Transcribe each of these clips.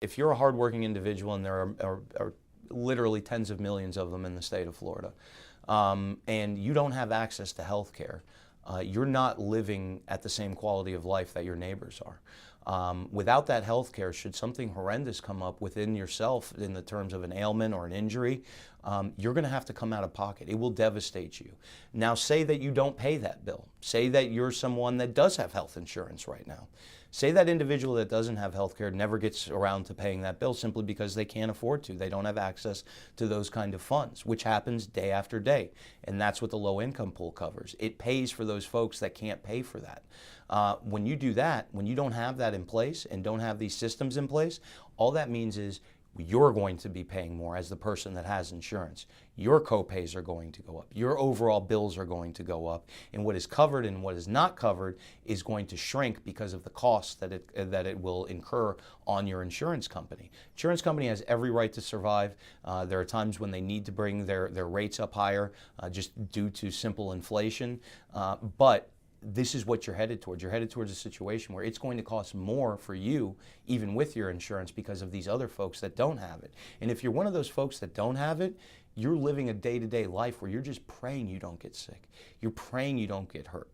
If you're a hardworking individual, and there are literally tens of millions of them in the state of Florida, and you don't have access to health care, you're not living at the same quality of life that your neighbors are. Without that health care, should something horrendous come up within yourself in the terms of an ailment or an injury, you're going to have to come out of pocket. It will devastate you. Now, say that you don't pay that bill. Say that you're someone that does have health insurance right now. Say that individual that doesn't have health care never gets around to paying that bill simply because they can't afford to. They don't have access to those kind of funds, which happens day after day. And that's what the low income pool covers. It pays for those folks that can't pay for that. When you do that, when you don't have that in place and don't have these systems in place, all that means is you're going to be paying more as the person that has insurance. Your copays are going to go up. Your overall bills are going to go up. And what is covered and what is not covered is going to shrink because of the costs that it will incur on your insurance company. Insurance company has every right to survive. There are times when they need to bring their rates up higher just due to simple inflation. But this is what you're headed towards. You're headed towards a situation where it's going to cost more for you, even with your insurance, because of these other folks that don't have it. And if you're one of those folks that don't have it, you're living a day-to-day life where you're just praying you don't get sick. You're praying you don't get hurt.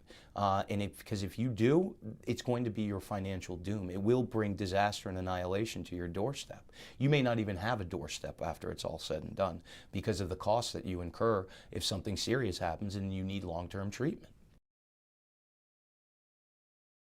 Because if you do, it's going to be your financial doom. It will bring disaster and annihilation to your doorstep. You may not even have a doorstep after it's all said and done because of the costs that you incur if something serious happens and you need long-term treatment.